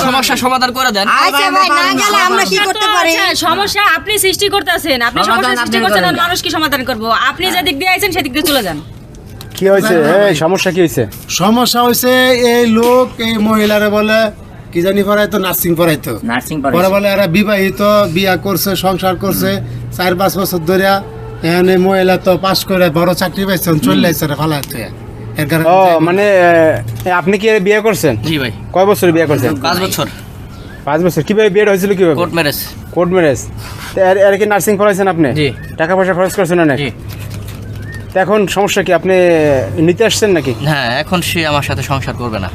সমস্যা সমাধান করে দেন। আচ্ছা ভাই, না গেলে আমরা কি করতে পারি? সমস্যা আপনি সৃষ্টি করতেছেন, আপনি সমস্যা সৃষ্টি করছেন, আর মানুষ কি সমাধান করব? আপনি যে দিক দিয়ে আইছেন সেদিক দিয়ে চলে যান। কি হয়েছে? এই সমস্যা কি হয়েছে? সমস্যা হয়েছে এই লোক এই মহিলারে বলে কি জানি পড়াইতো, নার্সিং পড়াইতো। পরে বলে এরা বিবাহিত, বিয়া করছে, সংসার করছে 4-5 বছর ধরে। এখানে মহিলা তো পাস করে বড় চাকরি পাইছে, চলে আসছে ফালাইতে। এর কারণে ও মানে আপনি কি এর বিয়ে করছেন? জি ভাই। কয় বছর বিয়ে করছেন? 5 বছর। 5 বছর। কিভাবে বিয়ে হয়েছিল? কিভাবে? Court marriage. Court marriage. এর কি নার্সিং পড়াইছেন আপনি? জি। টাকা পয়সা খরচ করছেন অনেক? জি। তো এখন সমস্যা কি? আপনি নিতে আসছেন নাকি? হ্যাঁ, এখন সে আমার সাথে সংসার করবে না।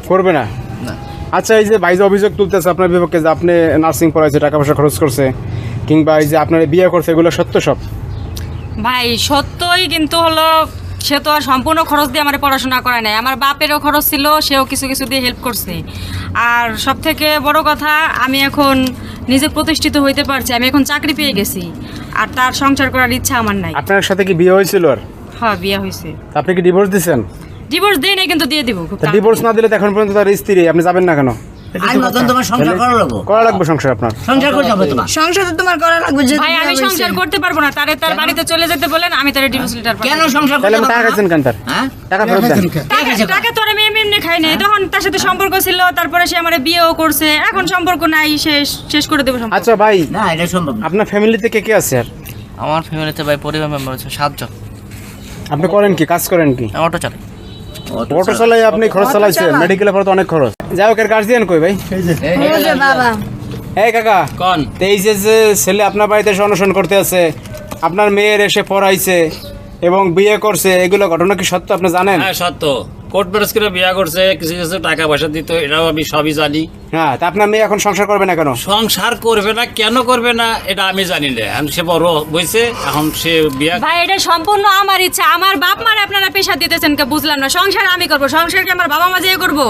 করবে না? না। আচ্ছা, এই যে ভাই যে অভিযোগ তুলতেছে আপনার বিপক্ষে যে আপনি নার্সিং পড়াইছে, টাকা পয়সা খরচ করছে, কিংবা এই যে আপনার বিয়ে করছে, এগুলো সত্য সব? ভাই সত্যই, কিন্তু হলো সে তো আর সম্পূর্ণ খরচ দিয়ে আমার পড়াশোনা করায় নাই। আমার বাপেরও খরচ ছিল, সেও কিছু কিছু দিয়ে হেল্প করছে। আর সব থেকে বড় কথা, আমি এখন নিজে প্রতিষ্ঠিত হইতে পারছি, আমি এখন চাকরি পেয়ে গেছি। আর তার সংসার করার ইচ্ছা আমার নাই। আপনার সাথে কি বিয়ে হয়েছিল? আর হ্যাঁ, বিয়ে হয়েছে। আপনি কি ডিভোর্স দিচ্ছেন? ডিভোর্স দেই নাই, কিন্তু দিয়ে দিব। ডিভোর্স না দিলে তো এখন পর্যন্ত তার স্ত্রী, আপনি যাবেন না কেন? করা লাগবে সংসার আপনার। সংসার তো তোমার করা লাগবে। যে ভাই আমি সংসার করতে পারবো না, তারে তার বাড়িতে চলে যেতে বলেন, আমি তারে ডিভোর্স লেটার পাঠাবো। কেন সংসার তাহলে করতে টাকা পারো খাচ্ছেন না? কেন? তার হ্যাঁ? টাকা ফেরত দেন। টাকা তো আমি এমনি খাই নাই, তখন তার সাথে সম্পর্ক ছিল, তারপরে সে আমার বিয়েও করছে, এখন সম্পর্ক নাই, শেষ করে দেবো সম্পর্ক। আচ্ছা ভাই, না, এটা সম্ভব না। আপনার ফ্যামিলিতে কে কে আছে? আর আমার ফ্যামিলিতে ভাই পরিবার মেম্বার আছে 7 জন। আপনি করেন কি, কাজ করেন কি? অটো চালাই। অটো চালাই আপনি? খরচ চালাইছেন, মেডিকেলে পরে তো অনেক খরচ। যাই হোক, এর গার্জিয়ান কই ভাই? এই যে বাবা, এই কাকা কোন? তো এই যে যে ছেলে আপনার বাড়িতে এসে অনশন করতে আছে, আপনার মেয়ের এসে পড়াইছে এবং বিয়ে করছে, এগুলো ঘটনা কি সত্য আপনি জানেন? হ্যাঁ সত্য। কোর্ট ম্যারেজ করে বিয়ে করছে, কিছু কিছু টাকা পয়সা দিত, এটাও আমি সবই জানি। হ্যাঁ, তা আপনার মেয়ে এখন সংসার করবে না কেন? সংসার করবে না কেন করবে না এটা আমি জানি না। এখন সে বড় বইছে, এখন সে বিয়ে। ভাই এটা সম্পূর্ণ আমার ইচ্ছা। আমার বাপ মারে আপনারা পেশা দিতেছেন কে বুঝলাম না। সংসার আমি করবো, সংসারকে আমার বাবা মা যেয়ে করবো।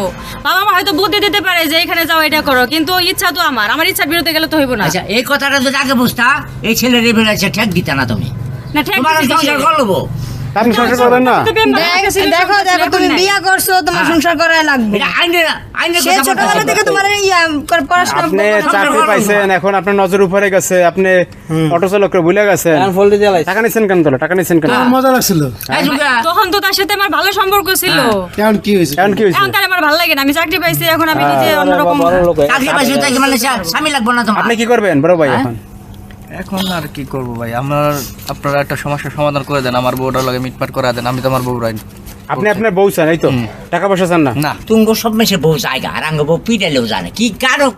বাবা মা হয়তো বুদ্ধি দিতে পারে যে এখানে যাও, এটা করো, কিন্তু ইচ্ছা তো আমার ইচ্ছার বিরুদ্ধে গেলে তো হইব না। আচ্ছা, এই কথাটা যদি আগে বুঝতা, এই ছেলের বেড়েছে ঠেক দিতা না তুমি। না ঠিক তোমার সংসার করবো। আপনি সংসার করবেন না? দেখো দেখো, তুমি বিয়া করছো, তোমার সংসার করাই লাগবে। এটা আইনের সে কথা ছোটবেলা বলতে থেকে তোমার পড়াশোনা আপনি চাকরি পাইছেন, এখন আপনার নজর উপরে গেছে, আপনি অটো চালককে ভুলে গেছেন, টাকা নিচ্ছেন কেন? তোলা টাকা নিচ্ছেন কেন? মজা লাগছিল। তখন তো তার সাথে আমার ভালো সম্পর্ক ছিল। কেমন কি হয়েছে? এখন কি হয়েছে? এখন তার আমার ভালো লাগে না, আমি চাকরি পাইছি, এখন আমি নিজে অন্যরকম। চাকরি পাইছো তাই মানে স্বামী লাগবে না তোমার? আপনি কি করবেন বড় ভাই এখন? এখন আর কি করব ভাই, আপনারা একটা সমস্যার সমাধান করে দেন, আমার বউটার লগে মিটমাট করে দেন, আমি তো আমার বউ রাই। আপনি আপনার বউ চান, এই তো? টাকা পয়সা চান না? না। তুঙ্গ সব মেসে বউ জায়গা, আর আঙ্গ বউ পিটালেও জানে কি কারো